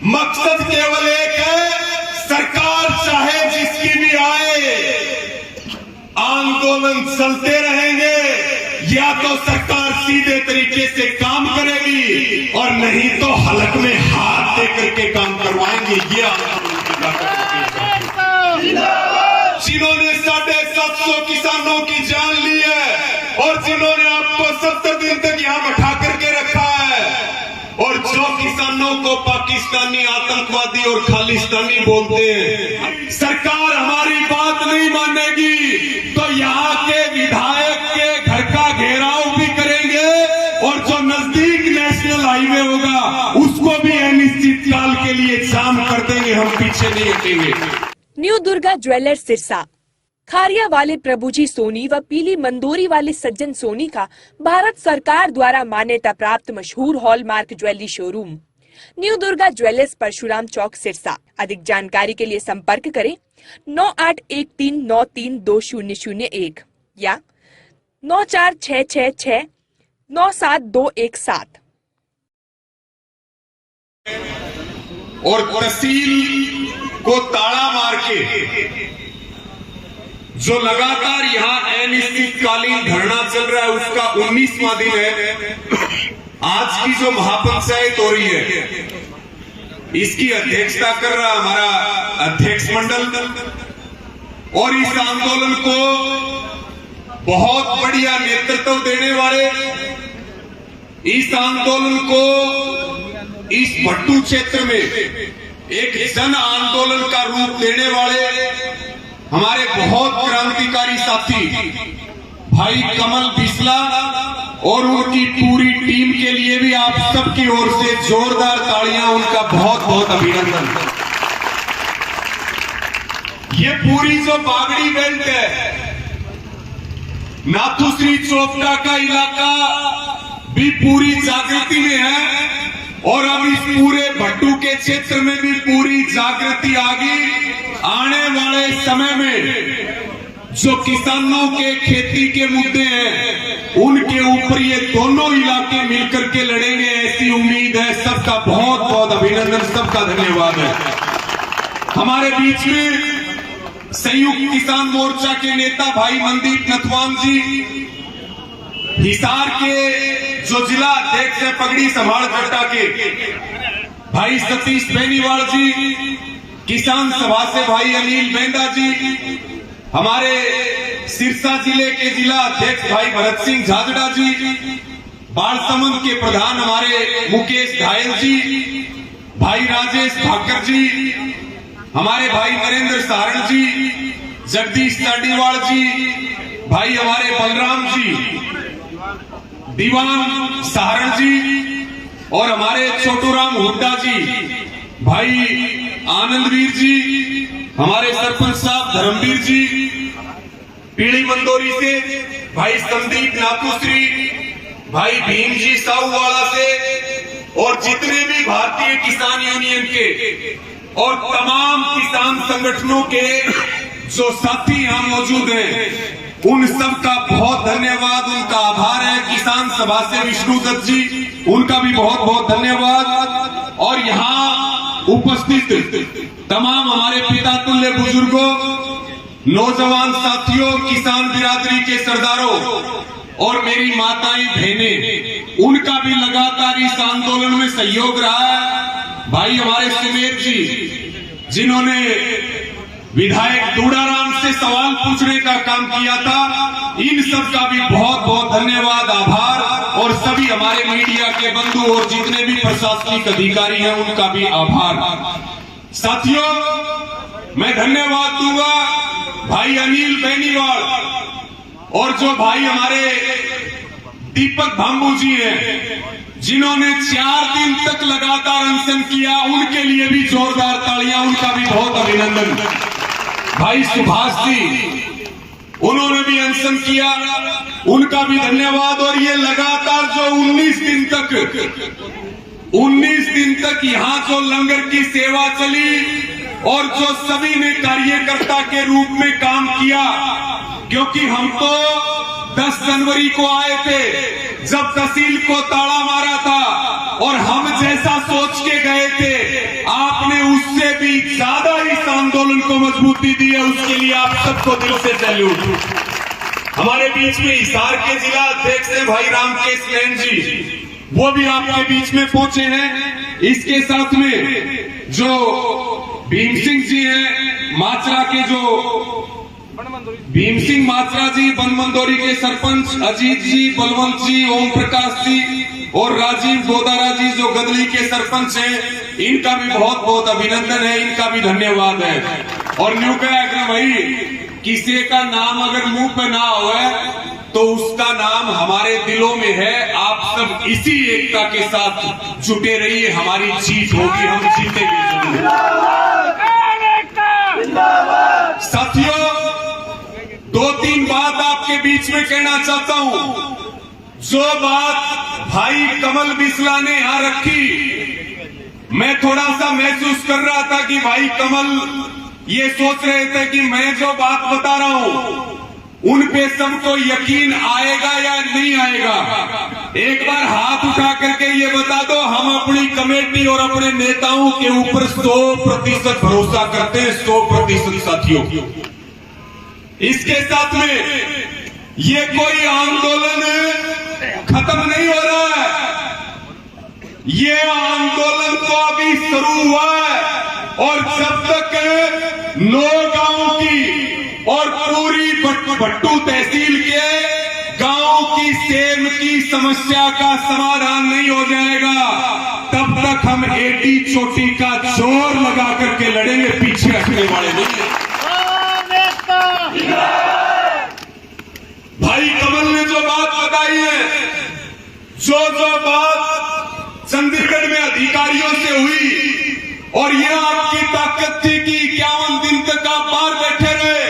मकसद केवल एक है, सरकार चाहे जिसकी भी आए, आंदोलन चलते रहेंगे। या तो सरकार सीधे तरीके से काम करेगी और नहीं तो हलक में हाथ दे करके काम करवाएंगे। ये आंदोलन की ताकत है। जिन्होंने 750 किसानों की जान ली है और जिन्होंने आपको 70 दिन तक यहां बैठा करके रखा है, और जो किसानों को पाकिस्तानी आतंकवादी और खालिस्तानी बोलते हैं, सरकार हमारी बात नहीं मानेगी तो यहाँ के विधायक के घर का घेराव भी करेंगे और जो नजदीक नेशनल हाईवे होगा उसको भी अनिश्चित काल के लिए जाम कर देंगे। हम पीछे नहीं हटेंगे। न्यू दुर्गा ज्वेलर्स सिरसा, खारिया वाले प्रभुजी सोनी व पीली मंदोरी वाले सज्जन सोनी का भारत सरकार द्वारा मान्यता प्राप्त मशहूर hallmark jewellery showroom new Durga jewellers, Parshuram Chowk, Sirsa. अधिक जानकारी के लिए संपर्क करें 9813932001 या 9466697217। और तहसील को ताला मार के जो लगातार यहाँ अनिश्चितकालीन धरना चल रहा है उसका 19वां दिन है। आज की जो महापंचायत हो रही है इसकी अध्यक्षता कर रहा हमारा अध्यक्ष मंडल, और इस आंदोलन को बहुत बढ़िया नेतृत्व देने वाले, इस आंदोलन को इस भट्टू क्षेत्र में एक जन आंदोलन का रूप देने वाले हमारे बहुत क्रांतिकारी साथी भाई कमल बिस्ला और उनकी पूरी टीम के लिए भी आप सबकी ओर से जोरदार तालियां, उनका बहुत बहुत अभिनंदन। ये पूरी जो बागड़ी बेल्ट है, नाथुश्री चोपड़ा का इलाका भी पूरी जागृति में है और अब इस पूरे भट्टू के क्षेत्र में भी पूरी जागृति आ गई। आने वाले समय में जो किसानों के खेती के मुद्दे हैं उनके ऊपर ये दोनों इलाके मिलकर के लड़ेंगे, ऐसी उम्मीद है। सबका बहुत बहुत अभिनंदन, सबका धन्यवाद है। हमारे बीच में संयुक्त किसान मोर्चा के नेता भाई मनदीप नथवान जी, हिसार के जो जिला अध्यक्ष है पगड़ी संभाल कट्टा के भाई सतीश बेनीवाल जी, किसान सभा से भाई अनिल बेंदा जी, हमारे सिरसा जिले के जिला अध्यक्ष भाई भरत सिंह झाजड़ा जी, बालसमंद के प्रधान हमारे मुकेश घायल जी, भाई राजेश भाकर जी, हमारे भाई नरेंद्र सारण जी, जगदीश चांडीवाल जी, भाई हमारे बलराम जी, दीवान सारण जी और हमारे छोटूराम हुड्डा जी, भाई आनंदवीर जी, हमारे सरपंच साहब धर्मवीर जी, पीली मंदोरी से भाई संदीप नाथुश्री, भाई भीम जी साहूवाला से, और जितने भी भारतीय किसान यूनियन के और तमाम किसान संगठनों के जो साथी यहाँ मौजूद हैं, उन सब का बहुत धन्यवाद, उनका आभार है। किसान सभा से विष्णु दत्त जी, उनका भी बहुत बहुत धन्यवाद। और यहाँ उपस्थित तमाम हमारे पिता तुल्य बुजुर्गों, नौजवान साथियों, किसान बिरादरी के सरदारों और मेरी माताएं बहनें, उनका भी लगातार इस आंदोलन में सहयोग रहा है। भाई हमारे सुमेर जी, जिन्होंने विधायक दूड़ाराम से सवाल पूछने का काम किया था, इन सब का भी बहुत बहुत धन्यवाद, आभार। और सभी हमारे मीडिया के बंधु और जितने भी प्रशासनिक अधिकारी हैं उनका भी आभार। साथियों, मैं धन्यवाद दूंगा भाई अनिल बेनीवाल और जो भाई हमारे दीपक भांबू जी हैं, जिन्होंने 4 दिन तक लगातार अनशन किया, उनके लिए भी जोरदार तालियां, उनका भी बहुत अभिनंदन। भाई सुभाष जी, उन्होंने भी अनशन किया, उनका भी धन्यवाद। और ये लगातार जो 19 दिन तक यहाँ जो लंगर की सेवा चली और जो सभी ने कार्यकर्ता के रूप में काम किया, क्योंकि हम तो 10 जनवरी को आए थे जब तहसील को ताला मारा था और हम जैसा सोच के गए थे, भी ज्यादा इस आंदोलन को मजबूती दी है, उसके लिए आप सबको दिल से सैल्यूट। हमारे बीच में हिसार के जिला अध्यक्ष हैं भाई रामकेश लैन जी, वो भी आपके बीच में पहुंचे हैं। इसके साथ में जो भीम सिंह जी हैं माचरा के, जो भीम सिंह माचरा जी बनमंदोरी के सरपंच, अजीत जी, बलवंत जी, ओम प्रकाश जी और राजीव गोदारा जी जो गदली के सरपंच हैं, इनका भी बहुत बहुत अभिनंदन है, इनका भी धन्यवाद है। और न्यू कहा भाई, किसी का नाम अगर मुंह पे ना हो तो उसका नाम हमारे दिलों में है। आप सब इसी एकता के साथ जुटे रहिए, हमारी जीत होगी, हम जीतेंगे जरूर। साथियों, दो तीन बात आपके बीच में कहना चाहता हूं। जो बात भाई कमल बिस्ला ने यहां रखी, मैं थोड़ा सा महसूस कर रहा था कि भाई कमल ये सोच रहे थे कि मैं जो बात बता रहा हूं उन पे सबको यकीन आएगा या नहीं आएगा। एक बार हाथ उठा करके ये बता दो, हम अपनी कमेटी और अपने नेताओं के ऊपर 100% भरोसा करते हैं, 100% साथियों। इसके साथ में ये कोई आंदोलन खत्म नहीं हो रहा है, ये आंदोलन तो अभी शुरू हुआ है। और जब तक नौगांव की और पूरी भट्टू तहसील के गांव की सेम की समस्या का समाधान नहीं हो जाएगा, तब तक हम एटी चोटी का जोर लगा करके लड़ेंगे, पीछे हटने वाले नहीं। भाई कमल ने जो बात बताई है, जो बात चंडीगढ़ में अधिकारियों से हुई, और यह आपकी ताकत थी कि 51 दिन तक आप बाहर बैठे रहे,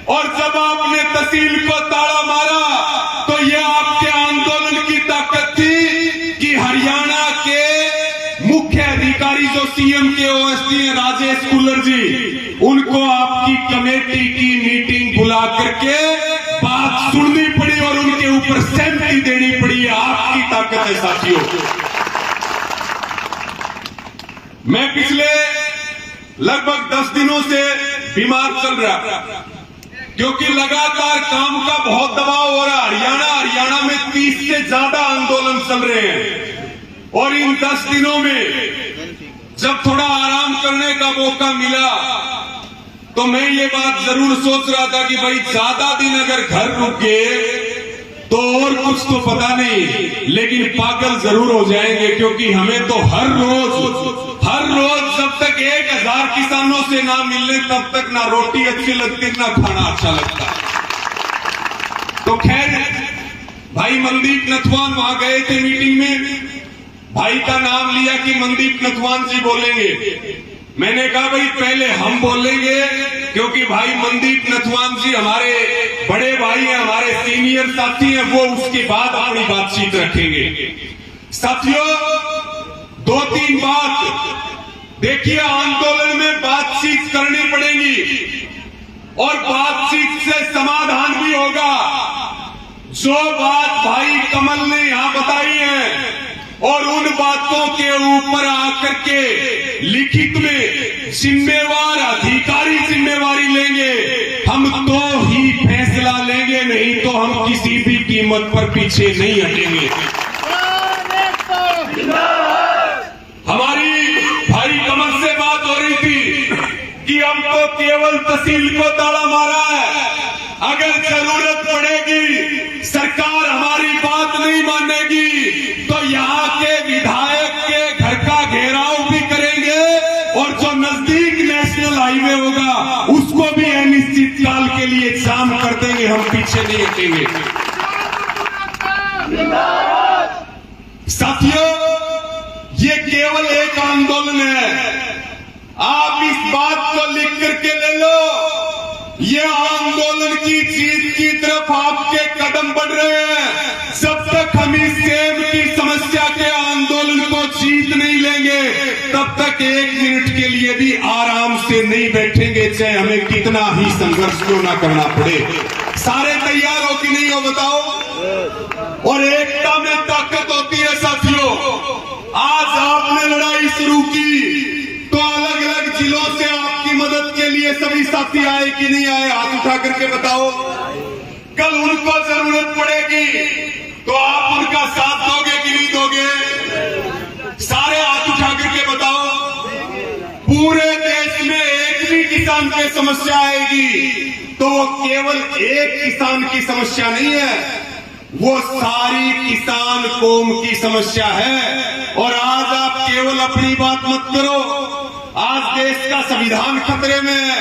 और जब आपने तहसील को ताला मारा तो यह आपके आंदोलन की ताकत थी कि हरियाणा के मुख्य अधिकारी जो सीएम के ओएसडी हैं राजेश कुल्लर जी, उनको आपकी कमेटी की मीटिंग बुला करके बात सुननी पड़ी और उनके ऊपर सहमति देनी पड़ी। है आपकी ताकत है साथियों। मैं पिछले लगभग 10 दिनों से बीमार चल रहा, क्योंकि लगातार काम का बहुत दबाव हो रहा। हरियाणा में 30 से ज्यादा आंदोलन चल रहे हैं, और इन 10 दिनों में जब थोड़ा आराम करने का मौका मिला तो मैं ये बात जरूर सोच रहा था कि भाई ज्यादा दिन अगर घर रुक गए तो और कुछ तो पता नहीं, लेकिन पागल जरूर हो जाएंगे, क्योंकि हमें तो हर रोज जब तक 1000 किसानों से ना मिलने तब तक ना रोटी अच्छी लगती ना खाना अच्छा लगता। तो खैर भाई मनदीप नथवान वहां गए थे मीटिंग में, भाई का नाम लिया कि मनदीप नथवान जी बोलेंगे। मैंने कहा भाई पहले हम बोलेंगे, क्योंकि भाई मनदीप नथवान जी हमारे बड़े भाई हैं, हमारे सीनियर साथी हैं, वो उसके बाद अपनी बातचीत रखेंगे। साथियों, 2-3 बात देखिए, आंदोलन में बातचीत करनी पड़ेगी और बातचीत से समाधान भी होगा। जो बात भाई कमल ने यहां बताई है और उन बातों के ऊपर आकर के लिखित में जिम्मेवार अधिकारी जिम्मेवारी लेंगे, हम तो ही फैसला लेंगे, नहीं तो हम किसी भी कीमत पर पीछे नहीं हटेंगे। हमारी भाई कमल से बात हो रही थी कि हम तो केवल तहसील को ताला मारा है, अगर जरूरत पड़ेगी सरकार हमारी बात नहीं मानेगी तो यहाँ के विधायक के घर का घेराव भी करेंगे, और जो नजदीक नेशनल हाईवे होगा उसको भी अनिश्चित काल के लिए जाम कर देंगे, हम पीछे नहीं हटेंगे। साथियों, ये केवल एक आंदोलन है, आप इस बात को लिख करके ले लो, ये आंदोलन की जीत की तरफ आपके कदम बढ़ रहे हैं। जब तक हम इस सेम की समस्या के आंदोलन को जीत नहीं लेंगे तब तक 1 मिनट के लिए भी आराम से नहीं बैठेंगे, चाहे हमें कितना ही संघर्ष क्यों ना करना पड़े। सारे तैयार हो कि नहीं हो बताओ? और एकता में ताकत होती है साथियों। आज आपने लड़ाई शुरू की तो अलग अलग जिलों ये सभी साथी आए कि नहीं आए, हाथ उठा करके बताओ। कल उनको जरूरत पड़ेगी तो आप उनका साथ दोगे कि नहीं दोगे? सारे हाथ उठा करके बताओ। पूरे देश में एक भी किसान की समस्या आएगी तो वो केवल एक किसान की समस्या नहीं है, वो सारी किसान कौम की समस्या है। और आज आप केवल अपनी बात मत करो, आज देश का संविधान खतरे में है,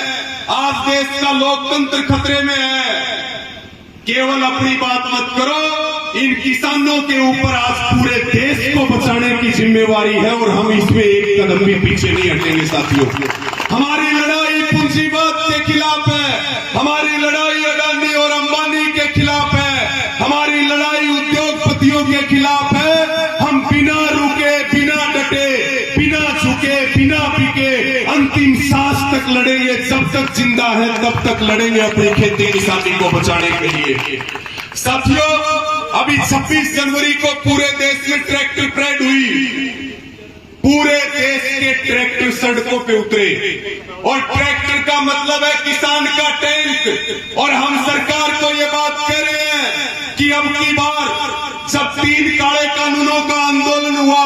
आज देश का लोकतंत्र खतरे में है। केवल अपनी बात मत करो, इन किसानों के ऊपर आज पूरे देश को बचाने की जिम्मेवारी है और हम इसमें एक कदम भी पीछे नहीं हटेंगे साथियों। हमारी लड़ाई पूंजीवाद के खिलाफ है, हमारी लड़ाई अडानी और अंबानी के खिलाफ है, हमारी लड़ाई उद्योगपतियों के खिलाफ है। हम बिना रुके, बिना डटे, बिना झुके, बिना बिके अंतिम सांस तक लड़ेंगे। जब तक जिंदा है तब तक लड़ेंगे अपनी खेती किसानी को बचाने के लिए। साथियों, अभी 26 जनवरी को पूरे देश में ट्रैक्टर परेड हुई, पूरे देश के ट्रैक्टर सड़कों पे उतरे और ट्रैक्टर का मतलब है किसान का टैंक। और हम सरकार को ये बात कह रहे हैं कि अब की बार जब 3 काले कानूनों का आंदोलन हुआ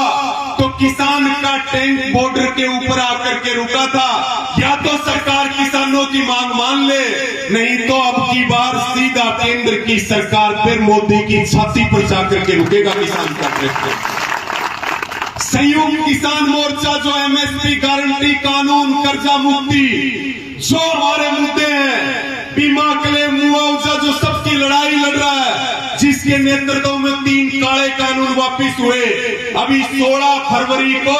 तो किसान का टैंक बॉर्डर के ऊपर आकर के रुका था। या तो सरकार किसानों की मांग मान ले, नहीं तो अब की बार सीधा केंद्र की सरकार पर मोदी की छाती पर जाकर के रुकेगा किसान का ट्रैक्टर। संयुक्त किसान मोर्चा जो एमएसपी गारंटी कानून, कर्जा मुक्ति, जो हमारे मुद्दे हैं, बीमा क्लेम, मुआवजा, जो सबकी लड़ाई लड़ रहा है, जिसके नेतृत्व में 3 काले कानून वापिस हुए। अभी 16 फरवरी को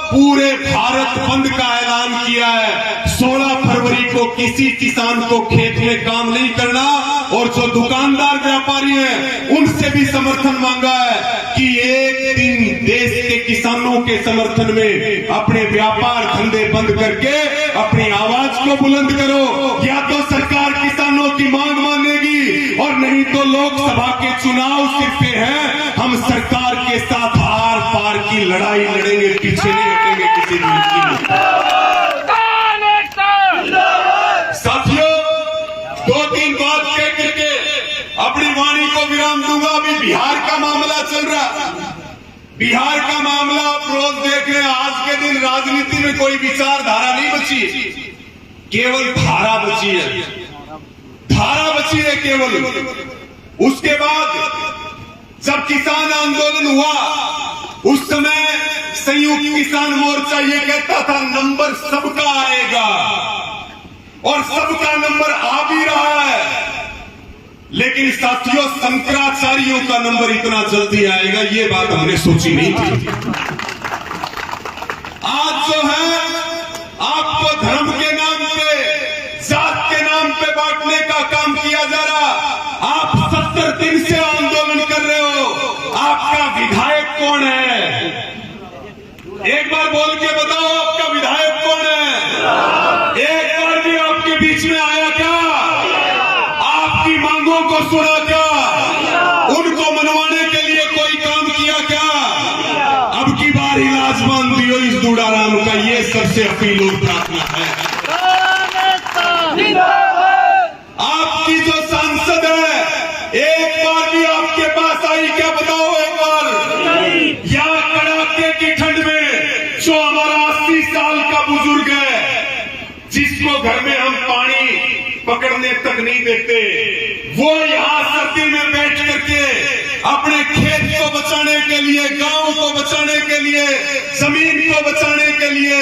पूरे भारत बंद का ऐलान किया है। 16 फरवरी को किसी किसान को खेत में काम नहीं करना और जो दुकानदार व्यापारी हैं उनसे भी समर्थन मांगा है कि एक दिन देश के किसानों के समर्थन में अपने व्यापार धंधे बंद करके अपनी आवाज को बुलंद करो। या तो सरकार किसानों की मांग मानेगी और नहीं तो लोकसभा के चुनाव सिर पे हैं। हम सरकार के साथ आर पार की लड़ाई लड़ेंगे, पीछे नहीं हटेंगे किसी भी कीमत पर। साथियों, 2-3 बात कह करके अपनी वाणी को विराम दूंगा। अभी बिहार का मामला चल रहा, बिहार का मामला आप रोज देख रहे हैं। आज के दिन राजनीति में कोई विचारधारा नहीं बची, केवल धारा बची है, धारा बची है केवल। उसके बाद जब किसान आंदोलन हुआ उस समय संयुक्त किसान मोर्चा ये कहता था नंबर सबका आएगा, और सबका नंबर आ भी रहा है। लेकिन साथियों, शंकराचार्यों का नंबर इतना जल्दी आएगा ये बात हमने सोची नहीं थी। आज जो है आपको धर्म के नाम पे, जात के नाम पे बांटने का काम किया जा रहा। आप 70 दिन से आंदोलन कर रहे हो, आपका विधायक कौन है? एक बार बोल के बताओ, आपका विधायक कौन है? एक बार भी आपके बीच में आया क्या? आपकी मांगों को सुना क्या? उनको मनवाने के लिए कोई काम किया क्या? अब की बार इलाज मान दियो इस दूड़ाराम का, ये सबसे अपील और प्रार्थना है। आपकी जो सांसद है एक बार भी आपके पास आई क्या? बताओ एक बार। या कड़ाके की ठंड में जो हमारा 80 साल का बुजुर्ग है, जिसको घर में हम पानी पकड़ने तक नहीं देते, वो यहाँ सर्दी में बैठ करके अपने खेत को बचाने के लिए, गांव को बचाने के लिए, जमीन को बचाने के लिए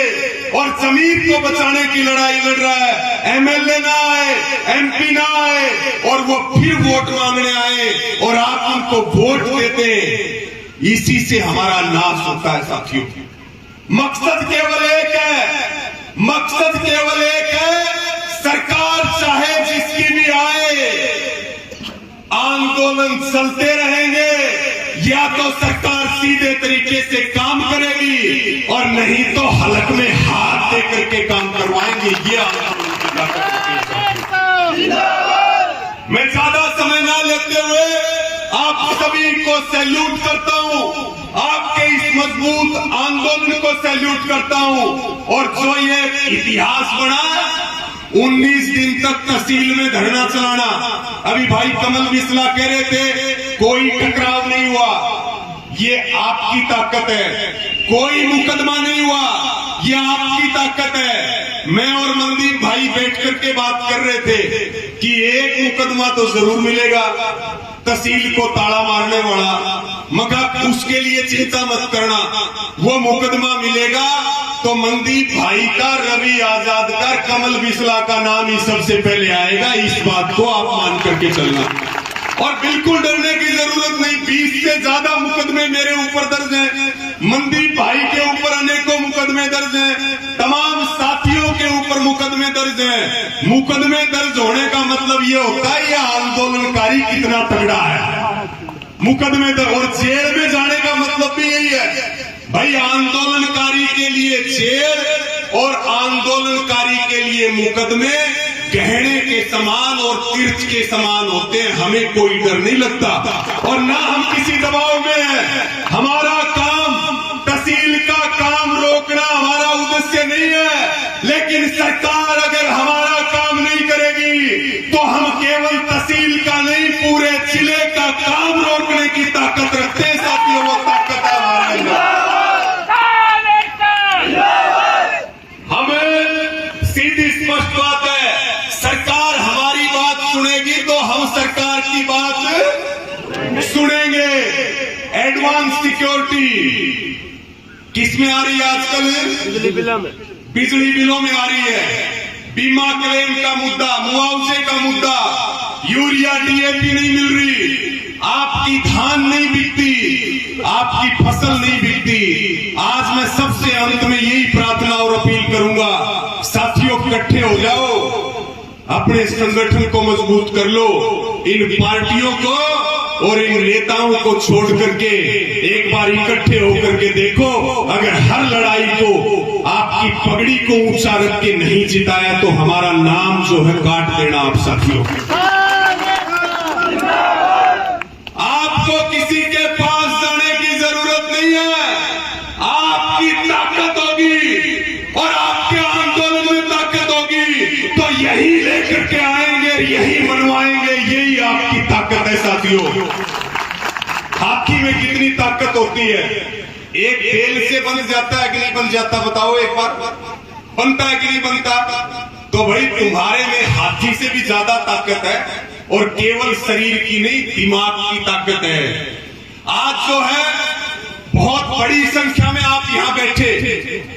और जमीन को बचाने की लड़ाई लड़ रहा है। एमएलए ना आए, एमपी ना आए और वो फिर वोट मांगने आए और आप उनको वोट देते, इसी से हमारा नाश होता है साथियों। मकसद केवल एक है, मकसद केवल एक है, सरकार चाहे जिसकी भी आए, आंदोलन चलते रहेंगे। या तो सरकार सीधे तरीके से काम करेगी और नहीं तो हलक में हाथ दे करके काम करवाएंगे। ये आंदोलन की ताकत है। मैं ज्यादा समय ना लेते हुए आप सभी को सैल्यूट करता हूं, आपके इस मजबूत आंदोलन को सैल्यूट करता हूं। और जो ये इतिहास बना, 19 दिन तक तहसील में धरना चलाना। अभी भाई कमल बिस्ला कह रहे थे कोई टकराव नहीं हुआ, ये आपकी ताकत है। कोई मुकदमा नहीं हुआ, ये आपकी ताकत है। मैं और मनदीप भाई बैठ करके बात कर रहे थे कि एक मुकदमा तो जरूर मिलेगा तहसील को ताला मारने वाला, मगर उसके लिए चिंता मत करना, वो मुकदमा मिलेगा तो मनदीप भाई का, रवि आजाद का, कमल बिस्ला का नाम ही सबसे पहले आएगा। इस बात को आप मान करके चलना और बिल्कुल डरने की जरूरत नहीं। 20 से ज्यादा मुकदमे मेरे ऊपर दर्ज हैं, मनदीप भाई के ऊपर अनेकों मुकदमे दर्ज हैं, तमाम साथियों के ऊपर मुकदमे दर्ज हैं। मुकदमे दर्ज होने का मतलब ये होता है ये आंदोलनकारी कितना तगड़ा है। मुकदमे दर्ज और जेल में जाने का मतलब भी यही है भाई, आंदोलनकारी के लिए जेल और आंदोलनकारी के लिए मुकदमे गहने के समान और तीर्थ के समान होते हैं। हमें कोई डर नहीं लगता और ना हम किसी दबाव में हैं। हमारा काम तहसील का काम रोकना हमारा उद्देश्य नहीं है, लेकिन सरकार अगर हमारा काम नहीं करेगी तो हम केवल तहसील का नहीं पूरे जिले का काम रोकने की ताकत रखते हैं। साथियों, वो ताकत है हमारे अंदर। हमें सीधी स्पष्ट बात है, सरकार हमारी बात सुनेगी तो हम सरकार की बात सुनेंगे। एडवांस सिक्योरिटी किस में आ रही है आजकल? बिजली बिलों में आ रही है। बीमा क्लेम का मुद्दा, मुआवजे का मुद्दा, यूरिया डीएपी नहीं मिल रही, आपकी धान नहीं बिकती, आपकी फसल नहीं बिकती। आज मैं सबसे अंत में यही प्रार्थना और अपील करूंगा, साथियों इकट्ठे हो जाओ, अपने संगठन को मजबूत कर लो। इन पार्टियों को और इन नेताओं को छोड़ करके एक बार इकट्ठे होकर के देखो, अगर हर लड़ाई को आपकी पगड़ी को ऊंचा रख के नहीं जिताया तो हमारा नाम जो है काट देना आप साथियों। आपको किसी के पास जाने की जरूरत नहीं है, आपकी ताकत होगी और आपके आंदोलन में ताकत होगी तो यही लेकर के आएंगे, यही मनवाएंगे, यही आपकी ताकत है साथियों। हाथी में कितनी ताकत होती है? एक बेल से बन जाता है कि नहीं बन जाता? बताओ एक बार, बनता है कि नहीं बनता? तो भाई तुम्हारे में हाथी से भी ज्यादा ताकत है और केवल शरीर की नहीं, दिमाग की ताकत है। आज जो है बहुत बड़ी संख्या में आप यहां बैठे,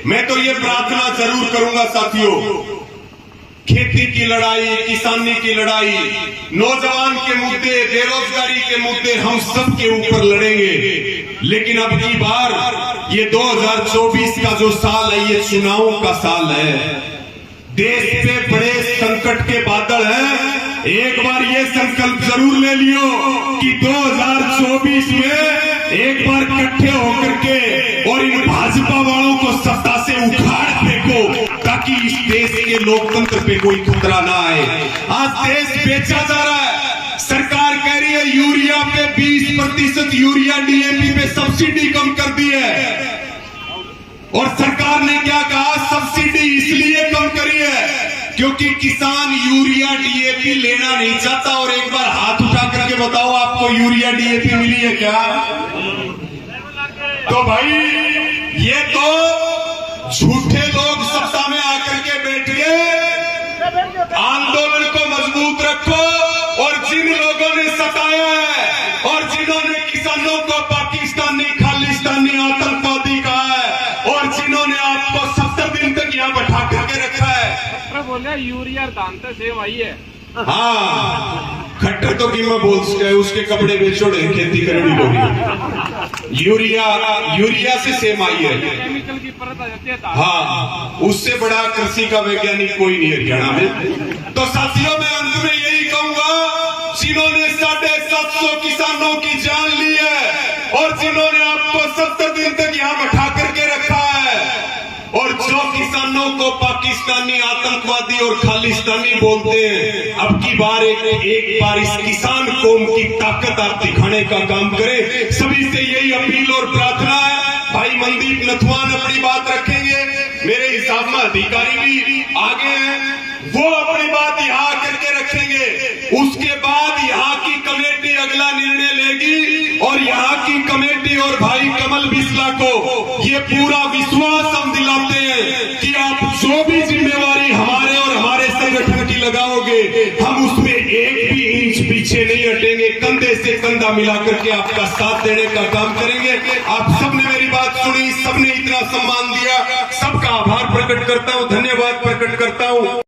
मैं तो ये प्रार्थना जरूर करूंगा साथियों, खेती की लड़ाई, किसानी की लड़ाई, नौजवान के मुद्दे, बेरोजगारी के मुद्दे हम सब के ऊपर लड़ेंगे। लेकिन अब की बार ये 2024 का जो साल है ये चुनावों का साल है, देश पे बड़े संकट के बादल हैं। एक बार ये संकल्प जरूर ले लियो कि 2024 में एक बार इकट्ठे होकर के और इन भाजपा वालों को सत्ता से उखाड़ फेंको ताकि इस देश के लोकतंत्र पे कोई खतरा ना आए। आज देश बेचा जा रहा है, सरकार कह रही है यूरिया पे 20% यूरिया डीएपी पे सब्सिडी कम कर दी है और सरकार ने क्या कहा, सब्सिडी इसलिए कम करी है क्योंकि किसान यूरिया डीएपी लेना नहीं चाहता। और एक बार हाथ उठा करके बताओ आपको यूरिया डीएपी मिली है क्या? तो भाई ये तो झूठे लोग सत्ता में आकर के बैठ गए। आंदोलन को मजबूत रखो और जिन लोगों ने सताया है और जिन्होंने किसानों को पाकिस्तानी, खालिस्तानी, आतंकवादी कहा है और जिन्होंने आपको 70 दिन तक यहाँ बैठा करके रखा है, बोले यूरिया दान तो सेम आई है। हाँ, खट्टर तो कीमा बोल सके, उसके कपड़े बेचो, खेती करनी होगी। यूरिया से सेम आई है, केमिकल की परत आ जाती है। हाँ, उससे बड़ा कृषि का वैज्ञानिक कोई नहीं हरियाणा में। तो साथियों, मैं अंत में यही कहूंगा, जिन्होंने 750 किसानों की जान ली है और जिन्होंने आपको 70 दिन तक यहाँ बैठा करके रखा है और जो किसानों को पाकिस्तानी, आतंकवादी और खालिस्तानी बोलते हैं, अब की बार एक बार इस किसान कौम की ताकत आप दिखाने का काम करें। सभी से यही अपील और प्रार्थना है। भाई मनदीप नथवान अपनी बात रखेंगे, मेरे हिसाब में अधिकारी भी आगे हैं, वो अपनी बात यहाँ करके रखेंगे। उसके बाद यहाँ की कमेटी अगला निर्णय लेगी और यहाँ की कमेटी और भाई कमल बिस्ला को ये पूरा विश्वास हम दिलाते हैं कि आप जो भी जिम्मेवारी हमारे और हमारे संगठन की लगाओगे, हम उसमें एक भी इंच पीछे नहीं हटेंगे, कंधे से कंधा मिला करके आपका साथ देने का काम करेंगे। आप सबने मेरी बात सुनी, सबने इतना सम्मान दिया, सबका आभार प्रकट करता हूँ, धन्यवाद प्रकट करता हूँ।